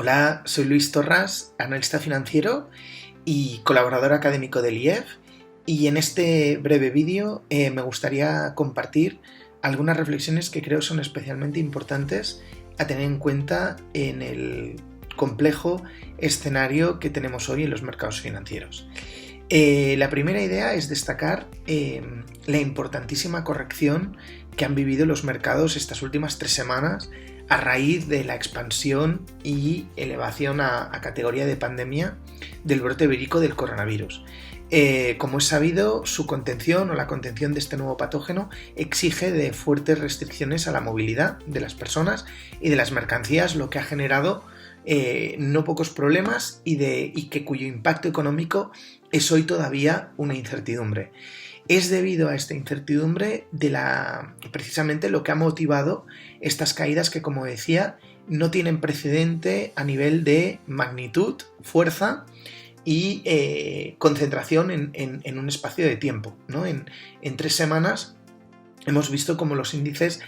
Hola, soy Luis Torras, analista financiero y colaborador académico del IEF, y en este breve vídeo me gustaría compartir algunas reflexiones que creo son especialmente importantes a tener en cuenta en el complejo escenario que tenemos hoy en los mercados financieros. La primera idea es destacar la importantísima corrección que han vivido los mercados estas últimas 3 semanas a raíz de la expansión y elevación a categoría de pandemia del brote vírico del coronavirus. Como es sabido, su contención o la contención de este nuevo patógeno exige de fuertes restricciones a la movilidad de las personas y de las mercancías, lo que ha generado no pocos problemas y cuyo impacto económico es hoy todavía una incertidumbre. Es debido a esta incertidumbre precisamente lo que ha motivado estas caídas que, como decía, no tienen precedente a nivel de magnitud, fuerza y concentración en un espacio de tiempo, ¿no? En 3 semanas hemos visto cómo los índices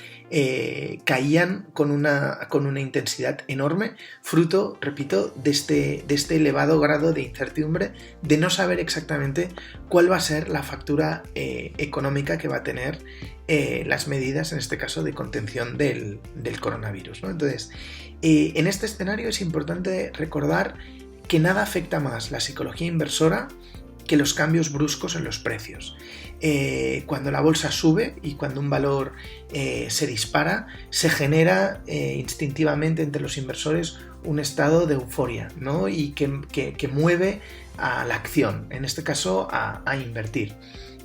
caían con una intensidad enorme, fruto, repito, de este elevado grado de incertidumbre, de no saber exactamente cuál va a ser la factura económica que va a tener las medidas, en este caso, de contención del coronavirus, ¿no? Entonces, en este escenario es importante recordar que nada afecta más la psicología inversora que los cambios bruscos en los precios. Cuando la bolsa sube y cuando un valor se dispara, se genera instintivamente entre los inversores un estado de euforia, ¿no? Y que mueve a la acción, en este caso a invertir.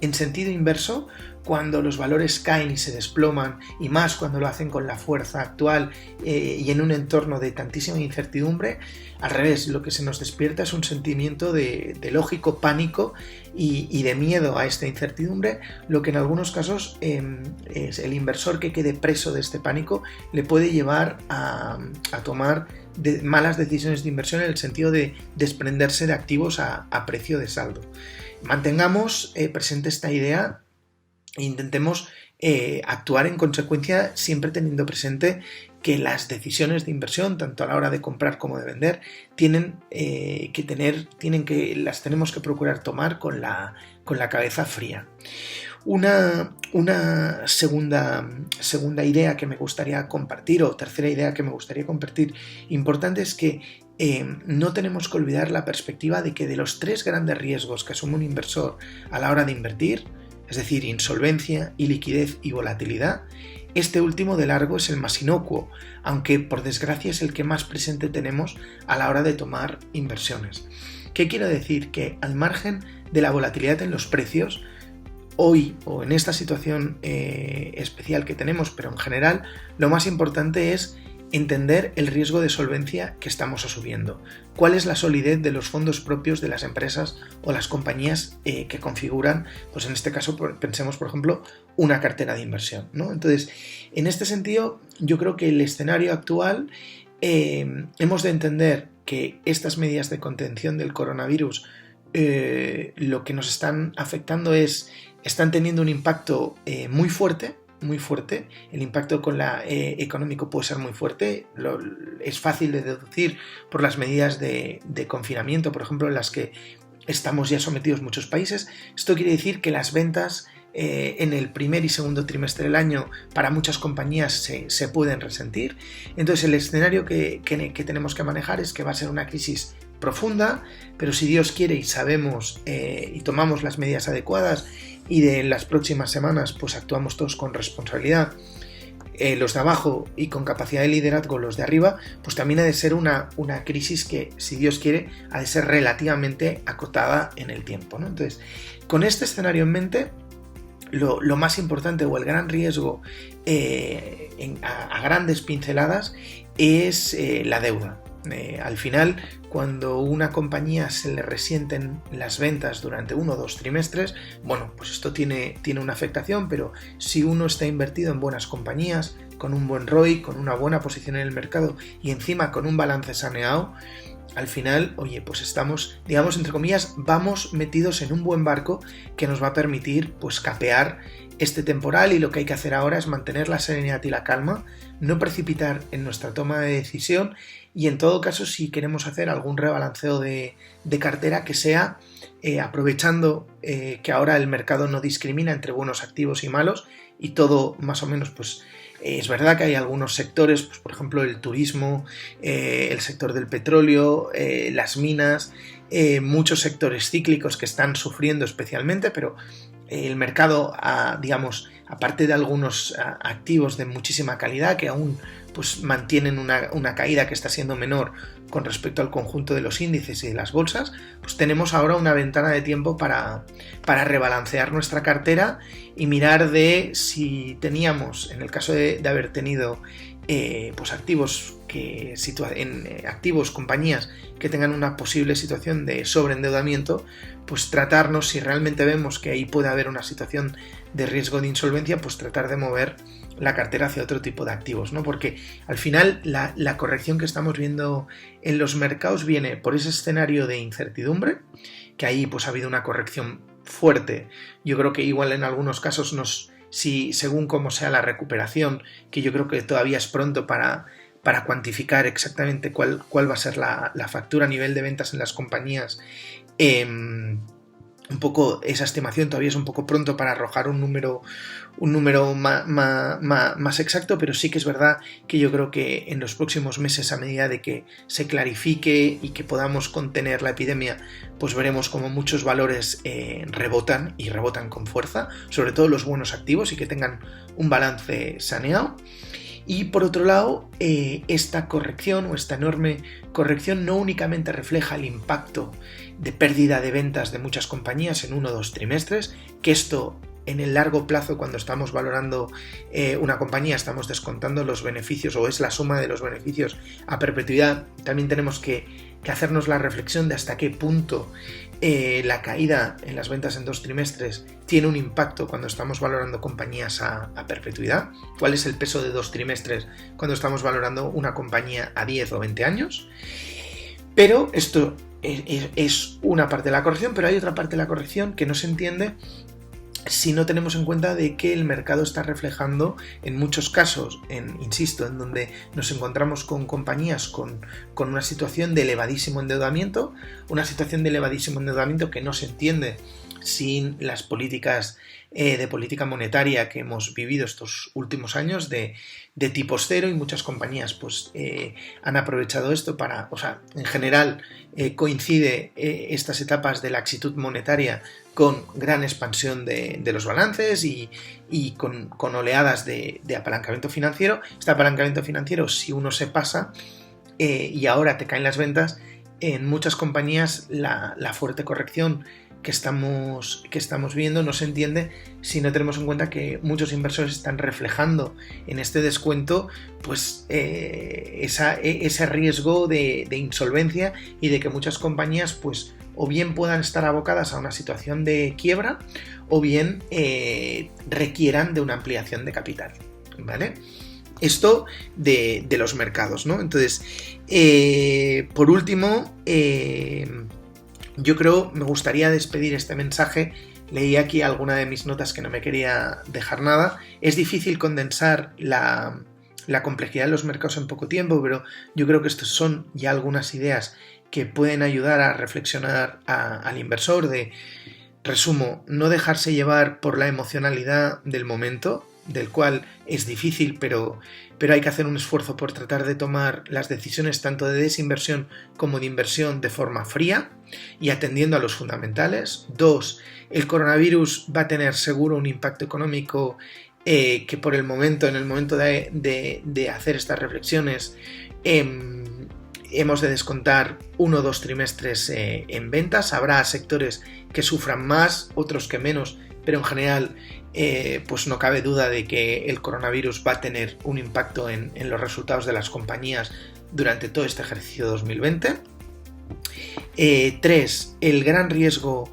En sentido inverso, cuando los valores caen y se desploman, y más cuando lo hacen con la fuerza actual y en un entorno de tantísima incertidumbre, al revés, lo que se nos despierta es un sentimiento de lógico pánico y de miedo a esta incertidumbre, lo que en algunos casos es el inversor que quede preso de este pánico le puede llevar a tomar malas decisiones de inversión en el sentido de desprenderse de activos a precio de saldo. Mantengamos presente esta idea e intentemos actuar en consecuencia, siempre teniendo presente que las decisiones de inversión, tanto a la hora de comprar como de vender, las tenemos que procurar tomar con la cabeza fría. Una segunda idea que me gustaría compartir, o tercera idea que me gustaría compartir, importante, es que no tenemos que olvidar la perspectiva de que de los 3 grandes riesgos que asume un inversor a la hora de invertir, es decir, insolvencia, iliquidez y volatilidad, este último de largo es el más inocuo, aunque por desgracia es el que más presente tenemos a la hora de tomar inversiones. ¿Qué quiero decir? Que al margen de la volatilidad en los precios, hoy o en esta situación especial que tenemos, pero en general, lo más importante es entender el riesgo de solvencia que estamos asumiendo. ¿Cuál es la solidez de los fondos propios de las empresas o las compañías que configuran, pues en este caso pensemos, por ejemplo, una cartera de inversión, ¿no? Entonces, en este sentido, yo creo que el escenario actual hemos de entender que estas medidas de contención del coronavirus lo que nos están afectando están teniendo un impacto muy fuerte. El impacto económico puede ser muy fuerte, es fácil de deducir por las medidas de confinamiento, por ejemplo, en las que estamos ya sometidos muchos países. Esto quiere decir que las ventas en el primer y segundo trimestre del año para muchas compañías se pueden resentir. Entonces el escenario que tenemos que manejar es que va a ser una crisis profunda, pero si Dios quiere y sabemos y tomamos las medidas adecuadas, y de las próximas semanas pues actuamos todos con responsabilidad, los de abajo, y con capacidad de liderazgo los de arriba, pues también ha de ser una crisis que, si Dios quiere, ha de ser relativamente acotada en el tiempo, ¿no? Entonces, con este escenario en mente, lo más importante o el gran riesgo a grandes pinceladas es la deuda. Al final, cuando una compañía se le resienten las ventas durante 1 o 2 trimestres, bueno, pues esto tiene una afectación, pero si uno está invertido en buenas compañías, con un buen ROI, con una buena posición en el mercado y encima con un balance saneado, al final, oye, pues estamos, digamos, entre comillas, vamos metidos en un buen barco que nos va a permitir, pues, capear este temporal, y lo que hay que hacer ahora es mantener la serenidad y la calma, no precipitar en nuestra toma de decisión y en todo caso si queremos hacer algún rebalanceo de cartera que sea aprovechando que ahora el mercado no discrimina entre buenos activos y malos y todo más o menos pues es verdad que hay algunos sectores, pues, por ejemplo el turismo, el sector del petróleo, las minas, muchos sectores cíclicos que están sufriendo especialmente, pero el mercado, digamos, aparte de algunos activos de muchísima calidad que aún pues, mantienen una caída que está siendo menor con respecto al conjunto de los índices y de las bolsas, pues tenemos ahora una ventana de tiempo para rebalancear nuestra cartera y mirar de si teníamos, en el caso de haber tenido pues activos compañías que tengan una posible situación de sobreendeudamiento, pues tratarnos, si realmente vemos que ahí puede haber una situación de riesgo de insolvencia, pues tratar de mover la cartera hacia otro tipo de activos, ¿no? Porque al final la corrección que estamos viendo en los mercados viene por ese escenario de incertidumbre, que ahí pues ha habido una corrección fuerte. Yo creo que igual en algunos casos si según cómo sea la recuperación, que yo creo que todavía es pronto para cuantificar exactamente cuál va a ser la factura a nivel de ventas en las compañías, un poco esa estimación todavía es un poco pronto para arrojar un número más exacto, pero sí que es verdad que yo creo que en los próximos meses, a medida de que se clarifique y que podamos contener la epidemia, pues veremos como muchos valores rebotan y rebotan con fuerza, sobre todo los buenos activos y que tengan un balance saneado. Y por otro lado, esta corrección o esta enorme corrección no únicamente refleja el impacto de pérdida de ventas de muchas compañías en 1 o 2 trimestres, que esto en el largo plazo, cuando estamos valorando una compañía, estamos descontando los beneficios o es la suma de los beneficios a perpetuidad. También tenemos que hacernos la reflexión de hasta qué punto la caída en las ventas en 2 trimestres tiene un impacto cuando estamos valorando compañías a perpetuidad. ¿Cuál es el peso de 2 trimestres cuando estamos valorando una compañía a 10 o 20 años? Pero esto es una parte de la corrección, pero hay otra parte de la corrección que no se entiende si no tenemos en cuenta de que el mercado está reflejando en muchos casos, insisto, en donde nos encontramos con compañías con una situación de elevadísimo endeudamiento, que no se entiende sin las políticas de política monetaria que hemos vivido estos últimos años de tipos cero, y muchas compañías pues han aprovechado esto para, en general coincide estas etapas de laxitud monetaria con gran expansión de los balances y con oleadas de apalancamiento financiero. Este apalancamiento financiero, si uno se pasa y ahora te caen las ventas, en muchas compañías la fuerte corrección que estamos viendo no se entiende si no tenemos en cuenta que muchos inversores están reflejando en este descuento pues ese riesgo de insolvencia y de que muchas compañías pues o bien puedan estar abocadas a una situación de quiebra o bien requieran de una ampliación de capital, ¿vale? Esto de los mercados, ¿no? Entonces, por último, yo creo, me gustaría despedir este mensaje. Leí aquí alguna de mis notas que no me quería dejar nada. Es difícil condensar la complejidad de los mercados en poco tiempo, pero yo creo que estas son ya algunas ideas que pueden ayudar a reflexionar al inversor. Resumo, no dejarse llevar por la emocionalidad del momento, del cual es difícil, pero hay que hacer un esfuerzo por tratar de tomar las decisiones tanto de desinversión como de inversión de forma fría y atendiendo a los fundamentales. 2. El coronavirus va a tener seguro un impacto económico que en el momento de hacer estas reflexiones hemos de descontar 1 o 2 trimestres en ventas. Habrá sectores que sufran más, otros que menos, pero en general pues no cabe duda de que el coronavirus va a tener un impacto en los resultados de las compañías durante todo este ejercicio 2020. 3. El gran riesgo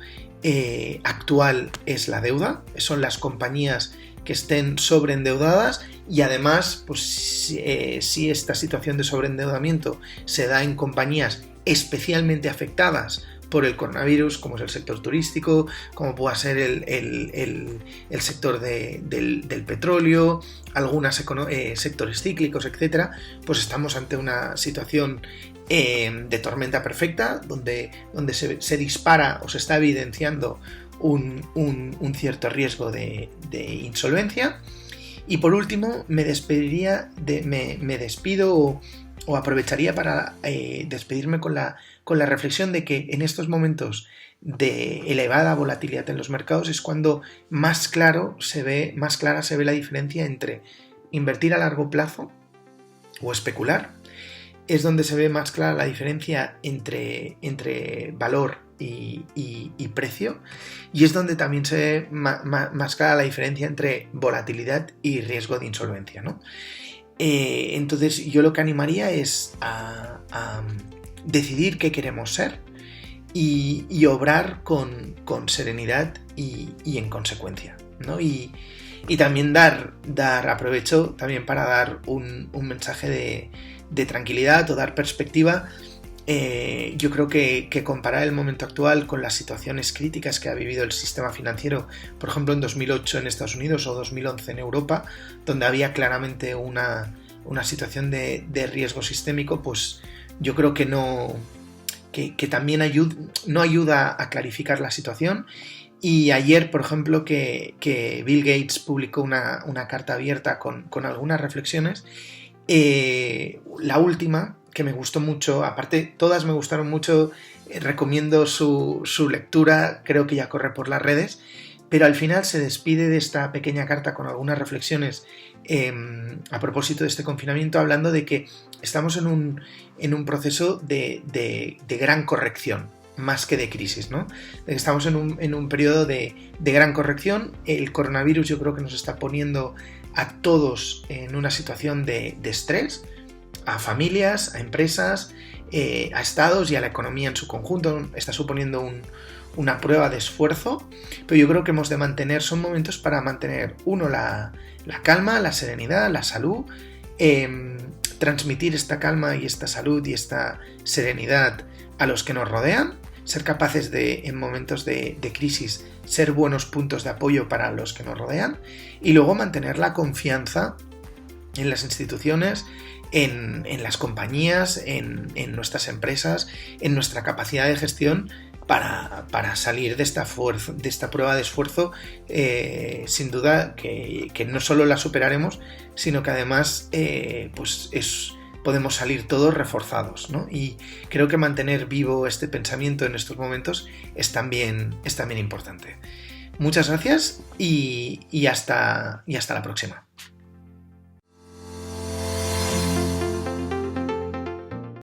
actual es la deuda, son las compañías que estén sobreendeudadas y además pues, si esta situación de sobreendeudamiento se da en compañías especialmente afectadas por el coronavirus, como es el sector turístico, como pueda ser el sector del petróleo, algunos sectores cíclicos, etcétera, pues estamos ante una situación de tormenta perfecta, donde se dispara o se está evidenciando un cierto riesgo de insolvencia. Y por último, me despido o aprovecharía para despedirme con la reflexión de que en estos momentos de elevada volatilidad en los mercados es cuando más clara se ve la diferencia entre invertir a largo plazo o especular. Es donde se ve más clara la diferencia entre valor y precio, y es donde también se ve más clara la diferencia entre volatilidad y riesgo de insolvencia, ¿no? Entonces yo lo que animaría es a decidir qué queremos ser y obrar con serenidad y en consecuencia, ¿no? Y también aprovecho también para dar un mensaje de tranquilidad o dar perspectiva. Yo creo que comparar el momento actual con las situaciones críticas que ha vivido el sistema financiero, por ejemplo en 2008 en Estados Unidos o 2011 en Europa, donde había claramente una situación de riesgo sistémico, pues yo creo que también no ayuda a clarificar la situación. Y ayer, por ejemplo, que Bill Gates publicó una carta abierta con algunas reflexiones, la última, que me gustó mucho, aparte todas me gustaron mucho, recomiendo su lectura, creo que ya corre por las redes, pero al final se despide de esta pequeña carta con algunas reflexiones a propósito de este confinamiento, hablando de que estamos en un proceso de gran corrección, más que de crisis, ¿no? Estamos en un periodo de gran corrección. El coronavirus yo creo que nos está poniendo a todos en una situación de estrés, a familias, a empresas, a estados y a la economía en su conjunto. Está suponiendo una prueba de esfuerzo, pero yo creo que hemos de son momentos para mantener, la calma, la serenidad, la salud, transmitir esta calma y esta salud y esta serenidad a los que nos rodean, ser capaces en momentos de crisis, ser buenos puntos de apoyo para los que nos rodean, y luego mantener la confianza en las instituciones, en las compañías, en nuestras empresas, en nuestra capacidad de gestión para salir de esta prueba de esfuerzo, sin duda que no solo la superaremos, sino que además podemos salir todos reforzados, ¿no? Y creo que mantener vivo este pensamiento en estos momentos es también importante. Muchas gracias y hasta la próxima.